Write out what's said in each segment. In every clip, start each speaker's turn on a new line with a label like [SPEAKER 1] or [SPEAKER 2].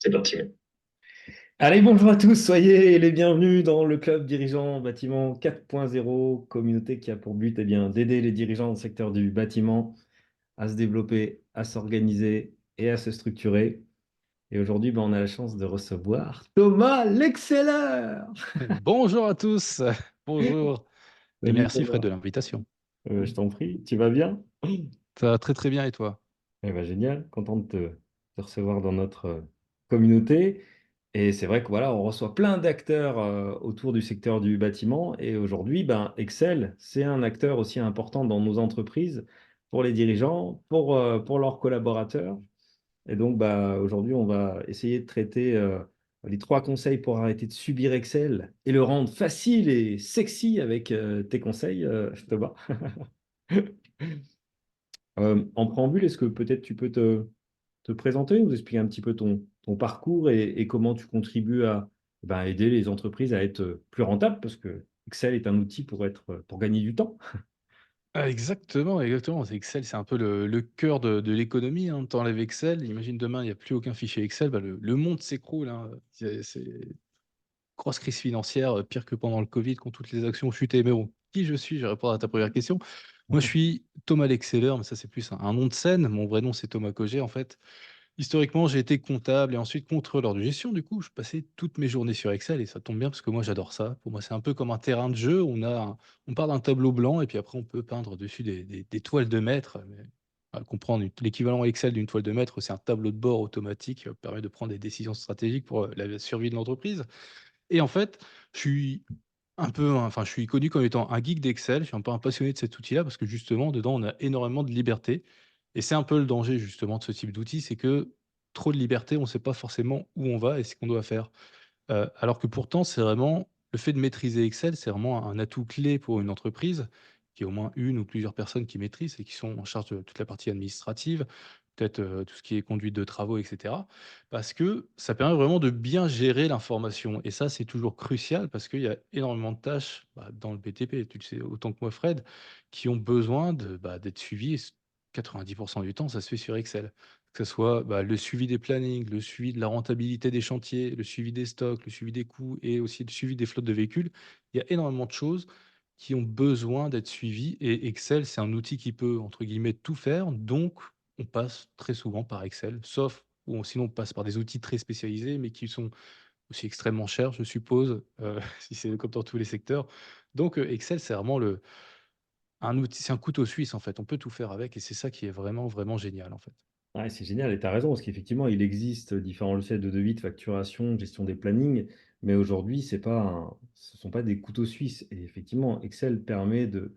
[SPEAKER 1] C'est parti. Ouais.
[SPEAKER 2] Allez, bonjour à tous, soyez les bienvenus dans le club dirigeant bâtiment 4.0, communauté qui a pour but d'aider les dirigeants dans le secteur du bâtiment à se développer, à s'organiser et à se structurer. Et aujourd'hui, on a la chance de recevoir Thomas l'excelleur.
[SPEAKER 3] Bonjour à tous, bonjour et
[SPEAKER 2] Salut
[SPEAKER 3] merci Fred
[SPEAKER 2] Thomas.
[SPEAKER 3] de l'invitation.
[SPEAKER 2] Je t'en prie, tu vas bien?
[SPEAKER 3] Ça va très très bien et toi?
[SPEAKER 2] Eh ben, génial, content de te recevoir dans notre communauté. Et c'est vrai que voilà, on reçoit plein d'acteurs autour du secteur du bâtiment. Et aujourd'hui, Excel, c'est un acteur aussi important dans nos entreprises, pour les dirigeants, pour leurs collaborateurs. Et donc, aujourd'hui, on va essayer de traiter les trois conseils pour arrêter de subir Excel et le rendre facile et sexy avec tes conseils, Thomas. En préambule, est-ce que peut-être tu peux te présenter, nous expliquer un petit peu ton parcours et comment tu contribues à aider les entreprises à être plus rentables, parce que Excel est un outil pour gagner du temps.
[SPEAKER 3] Ah, exactement, exactement. C'est Excel, c'est un peu le cœur de l'économie. Hein. T'enlèves Excel, imagine demain, il n'y a plus aucun fichier Excel, le monde s'écroule. Hein. C'est grosse crise financière, pire que pendant le Covid, quand toutes les actions ont chuté. Mais bon, qui je suis? Je vais répondre à ta première question. Moi, je suis Thomas l'excelleur, mais ça, c'est plus un nom de scène. Mon vrai nom, c'est Thomas Cogé, en fait. Historiquement, j'ai été comptable et ensuite contrôleur de gestion. Du coup, je passais toutes mes journées sur Excel et ça tombe bien parce que moi, j'adore ça. Pour moi, c'est un peu comme un terrain de jeu. On part d'un tableau blanc et puis après, on peut peindre dessus des toiles de maître. Mais, à comprendre, l'équivalent Excel d'une toile de maître, c'est un tableau de bord automatique qui permet de prendre des décisions stratégiques pour la survie de l'entreprise. Et en fait, je suis je suis connu comme étant un geek d'Excel. Je suis un peu un passionné de cet outil-là parce que justement, dedans, on a énormément de liberté. Et c'est un peu le danger justement de ce type d'outil, c'est que trop de liberté, on ne sait pas forcément où on va et ce qu'on doit faire. Alors que pourtant, c'est vraiment le fait de maîtriser Excel, c'est vraiment un atout clé pour une entreprise, qui a au moins une ou plusieurs personnes qui maîtrisent et qui sont en charge de toute la partie administrative, peut-être, tout ce qui est conduite de travaux et cetera. Parce que ça permet vraiment de bien gérer l'information et ça, c'est toujours crucial parce qu'il y a énormément de tâches, dans le BTP, tu le sais autant que moi Fred, qui ont besoin d'être suivies et 90 du temps, ça se fait sur Excel. Que ce soit, le suivi des plannings, le suivi de la rentabilité des chantiers, le suivi des stocks, le suivi des coûts et aussi le suivi des flottes de véhicules. Il y a énormément de choses qui ont besoin d'être suivies et Excel, c'est un outil qui peut, entre guillemets, «tout faire», donc on passe très souvent par Excel, sauf ou sinon on passe par des outils très spécialisés, mais qui sont aussi extrêmement chers, je suppose, si c'est comme dans tous les secteurs. Donc Excel, c'est vraiment le un outil, c'est un couteau suisse, en fait. On peut tout faire avec et c'est ça qui est vraiment, vraiment génial, en fait.
[SPEAKER 2] Ouais, c'est génial, et tu as raison, parce qu'effectivement, il existe différents logiciels de devis, de facturation, de gestion des plannings, mais aujourd'hui, ce ne sont pas des couteaux suisses. Et effectivement, Excel permet de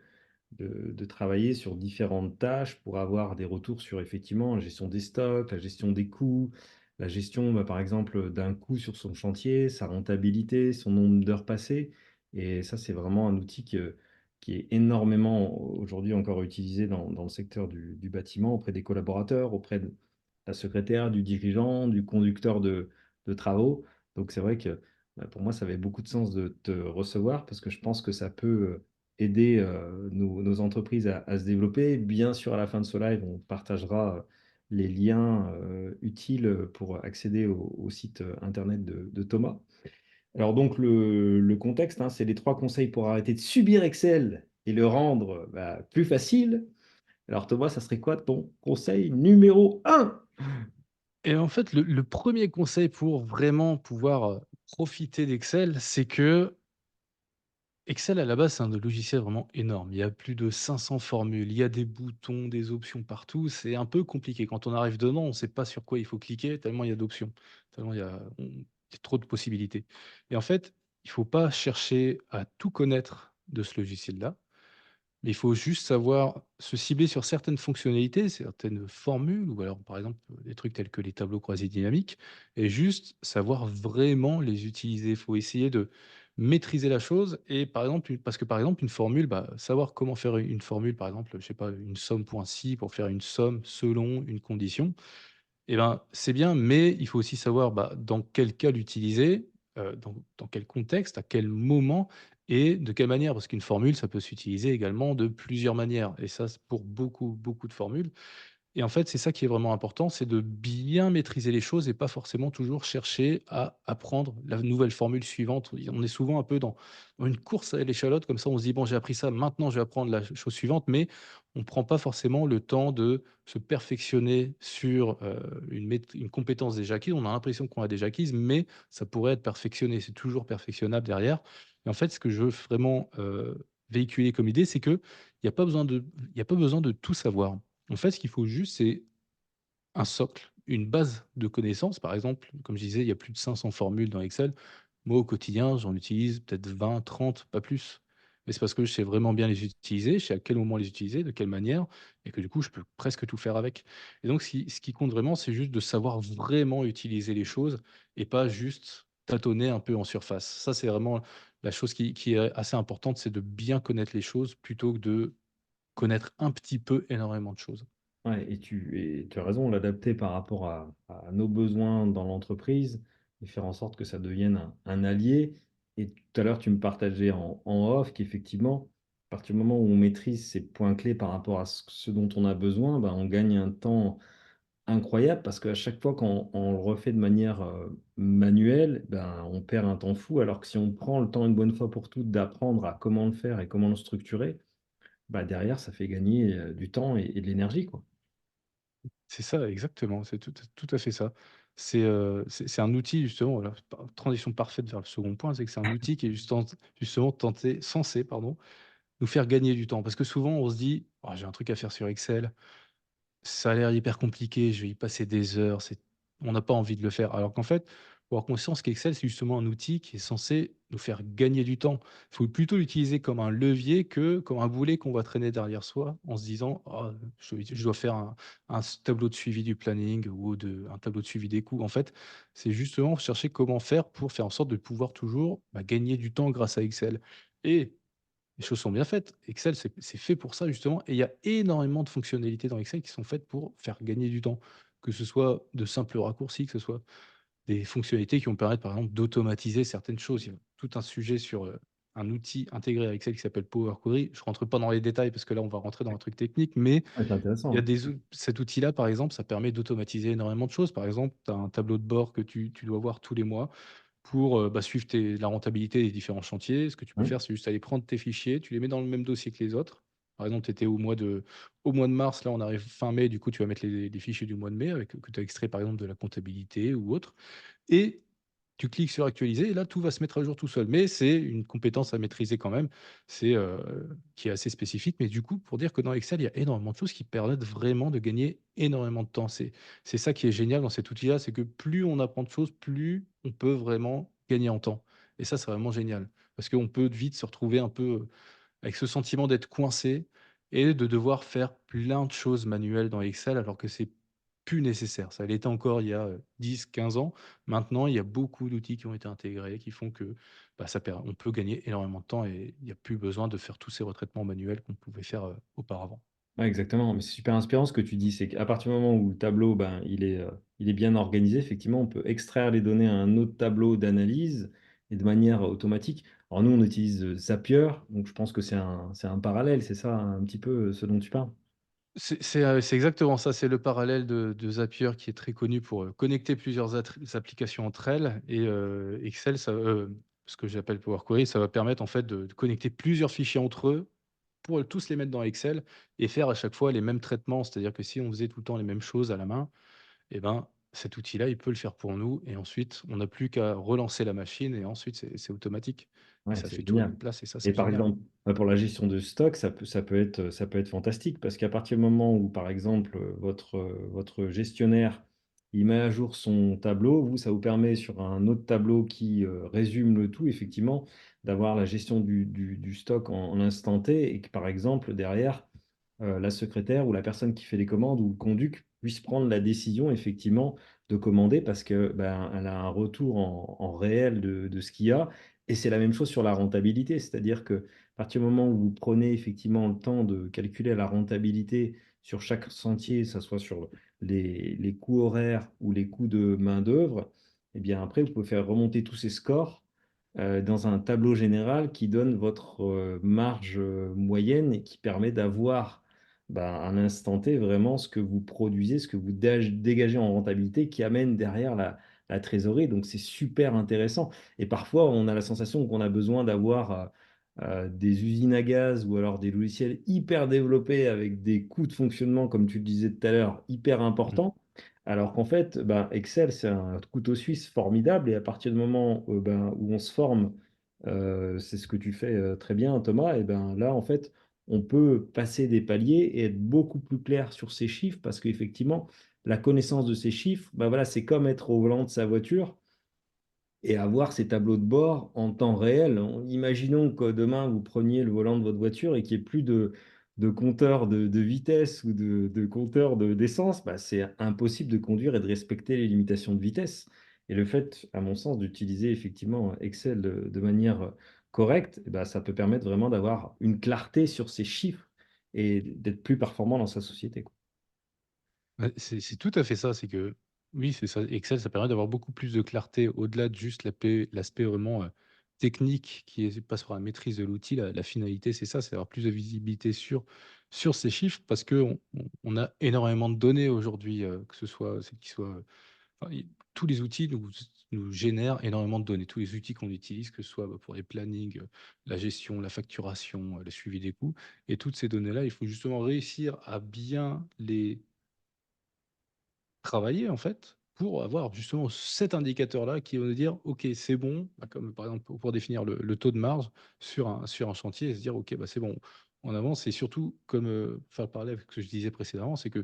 [SPEAKER 2] travailler sur différentes tâches pour avoir des retours sur effectivement la gestion des stocks, la gestion des coûts, la gestion par exemple d'un coût sur son chantier, sa rentabilité, son nombre d'heures passées. Et ça, c'est vraiment un outil qui est énormément aujourd'hui encore utilisé dans le secteur du bâtiment, auprès des collaborateurs, auprès de la secrétaire, du dirigeant, du conducteur de travaux. Donc c'est vrai que pour moi, ça avait beaucoup de sens de te recevoir, parce que je pense que ça peut aider nos entreprises à se développer. Bien sûr, à la fin de ce live, on partagera les liens utiles pour accéder au site internet de Thomas. Alors donc le contexte, hein, c'est les trois conseils pour arrêter de subir Excel et le rendre plus facile. Alors Thomas, ça serait quoi ton conseil numéro un?
[SPEAKER 3] Et en fait, le 1er conseil pour vraiment pouvoir, profiter d'Excel, c'est que Excel, à la base, c'est un logiciel vraiment énorme. Il y a plus de 500 formules, il y a des boutons, des options partout. C'est un peu compliqué. Quand on arrive dedans, on ne sait pas sur quoi il faut cliquer, tellement il y a d'options, tellement il y a trop de possibilités. Et en fait, il ne faut pas chercher à tout connaître de ce logiciel-là. Mais il faut juste savoir se cibler sur certaines fonctionnalités, certaines formules ou alors, par exemple, des trucs tels que les tableaux croisés dynamiques et juste savoir vraiment les utiliser. Il faut essayer de maîtriser la chose et par exemple, parce que, par exemple, une formule, savoir comment faire une formule, par exemple, je sais pas, une somme point si pour faire une somme selon une condition, eh ben, c'est bien, mais il faut aussi savoir, dans quel cas l'utiliser, dans quel contexte, à quel moment et de quelle manière. Parce qu'une formule, ça peut s'utiliser également de plusieurs manières et ça, c'est pour beaucoup, beaucoup de formules Et en fait, c'est ça qui est vraiment important, c'est de bien maîtriser les choses et pas forcément toujours chercher à apprendre la nouvelle formule suivante. On est souvent un peu dans une course à l'échalote, comme ça on se dit: «Bon, j'ai appris ça, maintenant je vais apprendre la chose suivante», mais on ne prend pas forcément le temps de se perfectionner sur, une compétence déjà acquise. On a l'impression qu'on l'a déjà acquise, mais ça pourrait être perfectionné. C'est toujours perfectionnable derrière. Et en fait, ce que je veux vraiment, véhiculer comme idée, c'est qu'il y a pas besoin de il y a pas besoin de tout savoir. En fait, ce qu'il faut juste, c'est un socle, une base de connaissances. Par exemple, comme je disais, il y a plus de 500 formules dans Excel. Moi, au quotidien, j'en utilise peut-être 20, 30, pas plus. Mais c'est parce que je sais vraiment bien les utiliser, je sais à quel moment les utiliser, de quelle manière, et que du coup, je peux presque tout faire avec. Et donc, ce qui compte vraiment, c'est juste de savoir vraiment utiliser les choses et pas juste tâtonner un peu en surface. Ça, c'est vraiment la chose qui est assez importante, c'est de bien connaître les choses plutôt que de connaître un petit peu énormément de choses.
[SPEAKER 2] Ouais, et tu as raison, l'adapter par rapport à nos besoins dans l'entreprise et faire en sorte que ça devienne un allié. Et tout à l'heure, tu me partageais en off qu'effectivement, à partir du moment où on maîtrise ces points clés par rapport à ce dont on a besoin, ben, on gagne un temps incroyable parce qu'à chaque fois qu'on le refait de manière manuelle, ben, on perd un temps fou. Alors que si on prend le temps une bonne fois pour toutes d'apprendre à comment le faire et comment le structurer, bah, derrière, ça fait gagner du temps et de l'énergie, quoi.
[SPEAKER 3] C'est ça, exactement, c'est tout à fait ça. C'est un outil justement, voilà, transition parfaite vers le second point, c'est que c'est un outil qui est justement censé, pardon, nous faire gagner du temps. Parce que souvent on se dit: «Oh, j'ai un truc à faire sur Excel, ça a l'air hyper compliqué, je vais y passer des heures, on n'a pas envie de le faire». Alors qu'en fait, faut avoir conscience qu'Excel, c'est justement un outil qui est censé nous faire gagner du temps. Il faut plutôt l'utiliser comme un levier que comme un boulet qu'on va traîner derrière soi en se disant: «Oh, je dois faire un tableau de suivi du planning ou un tableau de suivi des coûts». En fait, c'est justement chercher comment faire pour faire en sorte de pouvoir toujours, bah, gagner du temps grâce à Excel. Et les choses sont bien faites. Excel, c'est fait pour ça justement et il y a énormément de fonctionnalités dans Excel qui sont faites pour faire gagner du temps. Que ce soit de simples raccourcis, que ce soit des fonctionnalités qui vont permettre par exemple d'automatiser certaines choses. Il y a tout un sujet sur, un outil intégré à Excel qui s'appelle Power Query. Je rentre pas dans les détails parce que là on va rentrer dans un truc technique, mais
[SPEAKER 2] Ouais, c'est
[SPEAKER 3] il y a
[SPEAKER 2] intéressant.
[SPEAKER 3] cet outil-là par exemple, ça permet d'automatiser énormément de choses. Par exemple, tu as un tableau de bord que tu dois voir tous les mois pour, bah, suivre la rentabilité des différents chantiers. Ce que tu peux
[SPEAKER 2] Ouais,
[SPEAKER 3] faire, c'est juste aller prendre tes fichiers, tu les mets dans le même dossier que les autres. Par exemple, tu étais au mois de mars, là, on arrive fin mai, du coup, tu vas mettre les fichiers du mois de mai avec que tu as extrait, par exemple, de la comptabilité ou autre et tu cliques sur actualiser et là, tout va se mettre à jour tout seul. Mais c'est une compétence à maîtriser quand même, qui est assez spécifique. Mais du coup, pour dire que dans Excel, il y a énormément de choses qui permettent vraiment de gagner énormément de temps. C'est ça qui est génial dans cet outil-là, c'est que plus on apprend de choses, plus on peut vraiment gagner en temps. Et ça, c'est vraiment génial. Parce qu'on peut vite se retrouver un peu avec ce sentiment d'être coincé et de devoir faire plein de choses manuelles dans Excel alors que c'est plus nécessaire. Ça l'était encore il y a, 10-15 ans. Maintenant, il y a beaucoup d'outils qui ont été intégrés, qui font que, bah, on peut gagner énormément de temps et il y a plus besoin de faire tous ces retraitements manuels qu'on pouvait faire, auparavant.
[SPEAKER 2] ouais, exactement, mais c'est super inspirant ce que tu dis, c'est qu'à partir du moment où le tableau, ben, il est bien organisé, effectivement, on peut extraire les données à un autre tableau d'analyse et de manière automatique. Alors nous, on utilise, Zapier, donc je pense que c'est un parallèle, c'est ça un petit peu, ce dont tu parles?
[SPEAKER 3] C'est exactement ça, c'est le parallèle de Zapier qui est très connu pour, connecter plusieurs applications entre elles et Excel, ce que j'appelle Power Query, ça va permettre en fait de connecter plusieurs fichiers entre eux pour tous les mettre dans Excel et faire à chaque fois les mêmes traitements. C'est-à-dire que si on faisait tout le temps les mêmes choses à la main, et ben, cet outil-là, il peut le faire pour nous et ensuite on n'a plus qu'à relancer la machine et ensuite c'est automatique et
[SPEAKER 2] Ouais,
[SPEAKER 3] ça
[SPEAKER 2] c'est
[SPEAKER 3] fait tout à
[SPEAKER 2] génial.
[SPEAKER 3] notre place et ça,
[SPEAKER 2] Et
[SPEAKER 3] c'est
[SPEAKER 2] par
[SPEAKER 3] génial.
[SPEAKER 2] exemple, bah, pour la gestion de stock, ça peut être fantastique parce qu'à partir du moment où, par exemple, votre gestionnaire, il met à jour son tableau, vous, ça vous permet sur un autre tableau qui, résume le tout, effectivement, d'avoir la gestion du stock en instant T et que, par exemple, derrière, la secrétaire ou la personne qui fait les commandes ou le conduc puisse prendre la décision, effectivement, de commander parce que, ben, elle a un retour en réel de ce qu'il y a et c'est la même chose sur la rentabilité, c'est-à-dire qu'à partir du moment où vous prenez effectivement le temps de calculer la rentabilité sur chaque sentier, que ça soit sur les coûts horaires ou les coûts de main-d'œuvre, et bien après, vous pouvez faire remonter tous ces scores dans un tableau général qui donne votre marge moyenne et qui permet d'avoir ben, à un instant T, vraiment ce que vous produisez, ce que vous dégagez en rentabilité qui amène derrière la trésorerie. Donc, c'est super intéressant. Et parfois, on a la sensation qu'on a besoin d'avoir des usines à gaz ou alors des logiciels hyper développés avec des coûts de fonctionnement, comme tu le disais tout à l'heure, hyper
[SPEAKER 3] Mmh.
[SPEAKER 2] importants. Alors qu'en fait, ben, Excel, c'est un couteau suisse formidable. Et à partir du moment ben, où on se forme, c'est ce que tu fais très bien, Thomas, et ben là, en fait, on peut passer des paliers et être beaucoup plus clair sur ces chiffres parce qu'effectivement, la connaissance de ces chiffres, ben voilà, c'est comme être au volant de sa voiture et avoir ces tableaux de bord en temps réel. Imaginons que demain, vous preniez le volant de votre voiture et qu'il n'y ait plus de compteur de vitesse ou de compteur d'essence, bah, c'est impossible de conduire et de respecter les limitations de vitesse. Et le fait, à mon sens, d'utiliser effectivement Excel de manière correcte, eh ben, ça peut permettre vraiment d'avoir une clarté sur ces chiffres et d'être plus performant dans sa société, quoi.
[SPEAKER 3] Ouais, c'est tout à fait ça, c'est que oui, c'est ça, Excel, ça permet d'avoir beaucoup plus de clarté au-delà de juste l'aspect vraiment, technique qui passe par la maîtrise de l'outil. La finalité, c'est ça, c'est d'avoir plus de visibilité sur ces chiffres parce qu'on a énormément de données aujourd'hui, que ce soit celles qui soient, enfin, tous les outils nous génèrent énormément de données. Tous les outils qu'on utilise, que ce soit, bah, pour les plannings, la gestion, la facturation, le suivi des coûts et toutes ces données-là, il faut justement réussir à bien les travailler en fait, pour avoir justement cet indicateur-là qui va nous dire: «OK, c'est bon», bah, comme par exemple pour définir le taux de marge sur un chantier et se dire: «OK, bah, c'est bon, on avance» et surtout comme, faire le parallèle avec ce que je disais précédemment, c'est que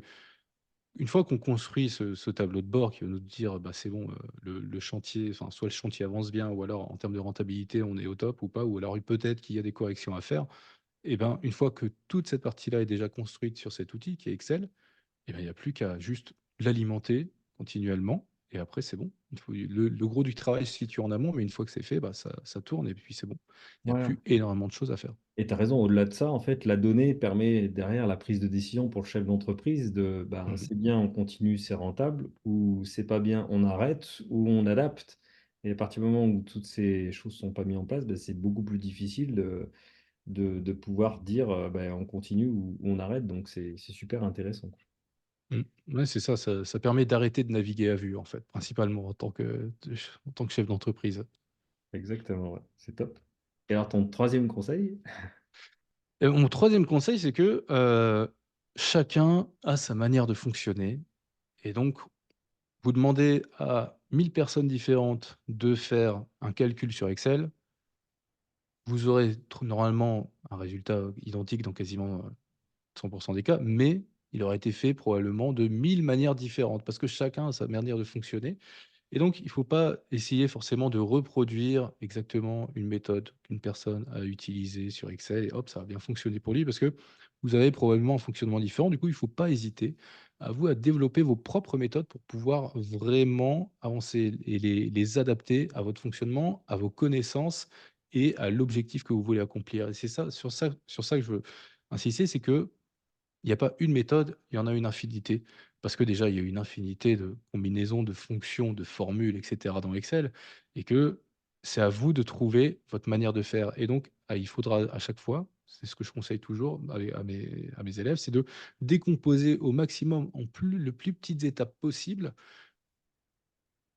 [SPEAKER 3] une fois qu'on construit ce tableau de bord qui va nous dire: «Bah, c'est bon, le chantier, enfin soit le chantier avance bien ou alors en termes de rentabilité, on est au top ou pas ou alors peut-être qu'il y a des corrections à faire» et ben, une fois que toute cette partie-là est déjà construite sur cet outil qui est Excel, et ben, il y a plus qu'à juste l'alimenter continuellement et après c'est bon. Il faut le gros du travail se situe en amont, mais une fois que c'est fait, bah, ça tourne et puis c'est bon. Il y a
[SPEAKER 2] Voilà.
[SPEAKER 3] plus énormément de choses à faire.
[SPEAKER 2] Et tu as raison, au-delà de ça, en fait, la donnée permet derrière la prise de décision pour le chef d'entreprise de, ben,
[SPEAKER 3] Mmh.
[SPEAKER 2] c'est bien, on continue, c'est rentable, ou c'est pas bien, on arrête, ou on adapte. Et à partir du moment où toutes ces choses sont pas mises en place, ben, c'est beaucoup plus difficile de pouvoir dire, ben, on continue ou on arrête. Donc c'est super intéressant.
[SPEAKER 3] Mmh. Ouais, c'est ça, ça permet d'arrêter de naviguer à vue, en fait, principalement en tant que chef d'entreprise.
[SPEAKER 2] Exactement, ouais, c'est top. Et alors ton troisième conseil?
[SPEAKER 3] Et mon troisième conseil, c'est que, chacun a sa manière de fonctionner et donc vous demandez à 1000 personnes différentes de faire un calcul sur Excel, vous aurez normalement un résultat identique dans quasiment, 100 des cas, mais il aurait été fait probablement de 1000 manières différentes parce que chacun a sa manière de fonctionner et donc il ne faut pas essayer forcément de reproduire exactement une méthode qu'une personne a utilisée sur Excel et hop, ça va bien fonctionner pour lui parce que vous avez probablement un fonctionnement différent. Du coup, il ne faut pas hésiter à vous à développer vos propres méthodes pour pouvoir vraiment avancer et les adapter à votre fonctionnement, à vos connaissances et à l'objectif que vous voulez accomplir et c'est ça sur ça que je veux insister, c'est que il n'y a pas une méthode, il y en a une infinité. Parce que déjà, il y a une infinité de combinaisons, de fonctions, de formules, et cetera dans Excel et que c'est à vous de trouver votre manière de faire et donc il faudra à chaque fois, c'est ce que je conseille toujours à mes élèves, c'est de décomposer au maximum en le plus petites étapes possibles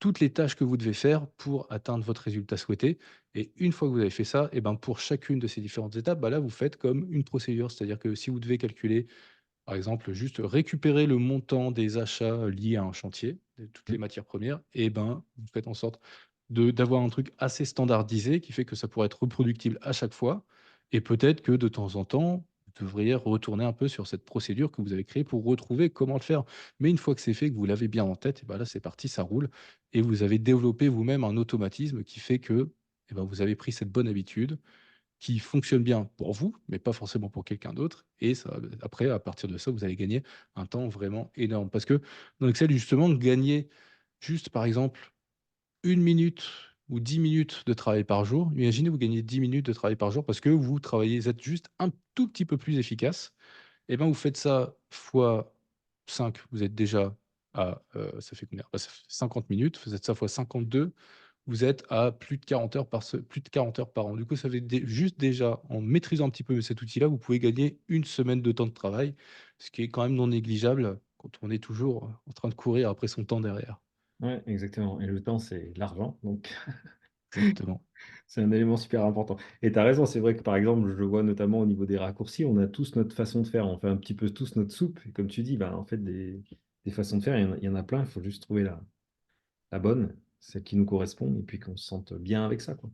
[SPEAKER 3] toutes les tâches que vous devez faire pour atteindre votre résultat souhaité et une fois que vous avez fait ça et ben, pour chacune de ces différentes étapes, bah, là, vous faites comme une procédure. C'est-à-dire que si vous devez calculer par exemple, juste récupérer le montant des achats liés à un chantier, de toutes les
[SPEAKER 2] Mmh.
[SPEAKER 3] matières premières et ben, vous faites en sorte d'avoir un truc assez standardisé qui fait que ça pourrait être reproductible à chaque fois et peut-être que de temps en temps, vous devriez retourner un peu sur cette procédure que vous avez créée pour retrouver comment le faire. Mais une fois que c'est fait, que vous l'avez bien en tête et ben là, c'est parti, ça roule et vous avez développé vous-même un automatisme qui fait que, et ben, vous avez pris cette bonne habitude qui fonctionne bien pour vous, mais pas forcément pour quelqu'un d'autre et ça après à partir de ça, vous allez gagner un temps vraiment énorme. Parce que dans Excel, justement, gagner juste, par exemple, 1 minute ou 10 minutes de travail par jour, imaginez vous gagnez 10 minutes de travail par jour parce que vous êtes juste un tout petit peu plus efficace et ben, vous faites ça fois 5, vous êtes déjà à, ça fait combien? Bah, ça fait 50 minutes, vous faites ça fois 52, vous êtes à plus de 40 heures plus de 40 heures par an. Du coup, ça fait juste déjà, en maîtrisant un petit peu cet outil-là, vous pouvez gagner une semaine de temps de travail, ce qui est quand même non négligeable quand on est toujours en train de courir après son temps derrière.
[SPEAKER 2] Ouais, exactement. Et le temps, c'est l'argent, donc
[SPEAKER 3] Exactement.
[SPEAKER 2] c'est un élément super important. Et tu as raison, c'est vrai que par exemple, je le vois notamment au niveau des raccourcis, on a tous notre façon de faire, on fait un petit peu tous notre soupe. Et comme tu dis, bah, en fait, des façons de faire, il y en a plein, il faut juste trouver la bonne, celle qui nous correspond, et puis qu'on se sente bien avec ça, quoi.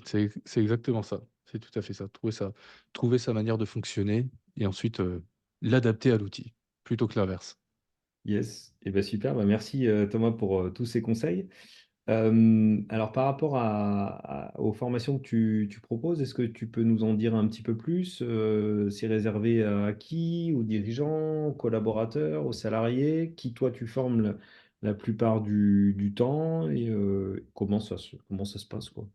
[SPEAKER 3] C'est exactement ça. C'est tout à fait ça. Trouver sa manière de fonctionner et ensuite, l'adapter à l'outil, plutôt que l'inverse.
[SPEAKER 2] Yes, et ben super, bah, merci Thomas pour tous ces conseils. Alors par rapport aux formations que tu proposes, est-ce que tu peux nous en dire un petit peu plus? C'est réservé à qui? Aux dirigeants, aux collaborateurs, aux salariés? Qui toi tu formes la plupart du temps et comment ça se passe, quoi?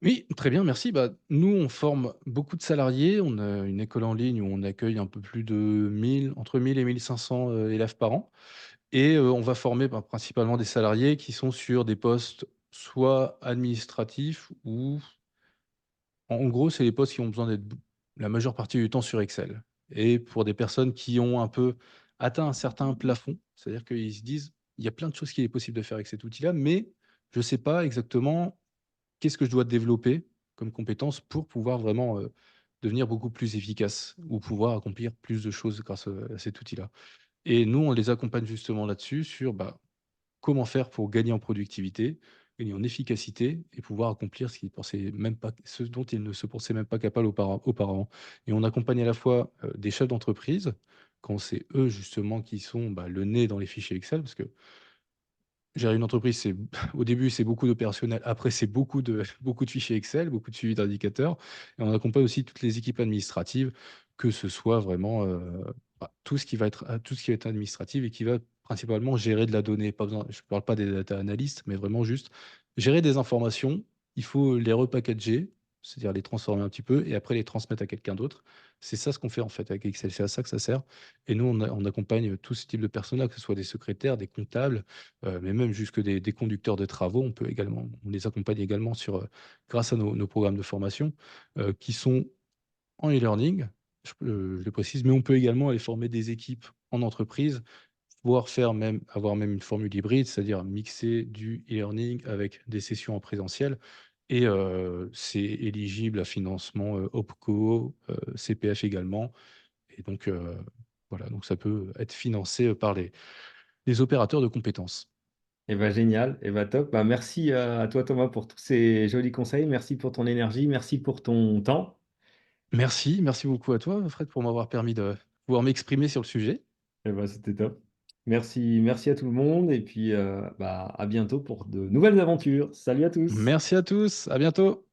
[SPEAKER 3] Oui, très bien, merci. Bah, nous, on forme beaucoup de salariés. On a une école en ligne où on accueille un peu plus de 1000 et 1500 élèves par an. Et on va former bah, principalement des salariés qui sont sur des postes soit administratifs ou en gros, c'est les postes qui ont besoin d'être la majeure partie du temps sur Excel. Et pour des personnes qui ont un peu atteint un certain plafond, c'est-à-dire qu'ils se disent: «Il y a plein de choses qu'il est possible de faire avec cet outil-là, mais je ne sais pas exactement qu'est-ce que je dois développer comme compétence pour pouvoir vraiment, devenir beaucoup plus efficace ou pouvoir accomplir plus de choses grâce, à cet outil-là?» Et nous, on les accompagne justement là-dessus sur, bah, comment faire pour gagner en productivité, gagner en efficacité et pouvoir accomplir ce dont ils ne se pensaient même pas capables auparavant. Et on accompagne à la fois, des chefs d'entreprise, quand c'est eux justement qui sont, bah, le nez dans les fichiers Excel, parce que gérer une entreprise, c'est au début, c'est beaucoup d'opérationnel. Après, c'est beaucoup de beaucoup de fichiers Excel, beaucoup de suivi d'indicateurs et on accompagne aussi toutes les équipes administratives, que ce soit vraiment, bah, tout ce qui va être administratif et qui va principalement gérer de la donnée. Pas besoin Je ne parle pas des data analystes, mais vraiment juste gérer des informations. Il faut les repackager, c'est-à-dire les transformer un petit peu et après les transmettre à quelqu'un d'autre. C'est ça ce qu'on fait en fait avec Excel, c'est à ça que ça sert et nous on accompagne tous ces types de personnes-là, que ce soit des secrétaires, des comptables, mais même jusque des conducteurs de travaux, on les accompagne également grâce à nos programmes de formation, qui sont en e-learning, je le précise, mais on peut également aller former des équipes en entreprise, voire avoir même une formule hybride, c'est-à-dire mixer du e-learning avec des sessions en présentiel et c'est éligible à financement, OPCO, CPF également et donc voilà, donc ça peut être financé, par les opérateurs de compétences.
[SPEAKER 2] Et ben génial, et ben top. Bah, merci à toi Thomas pour tous ces jolis conseils, merci pour ton énergie, merci pour ton temps.
[SPEAKER 3] Merci beaucoup à toi, Fred, pour m'avoir permis de pouvoir m'exprimer sur le sujet.
[SPEAKER 2] Et ben c'était top. Merci à tout le monde et puis bah, à bientôt pour de nouvelles aventures. Salut à tous.
[SPEAKER 3] Merci à tous, à bientôt.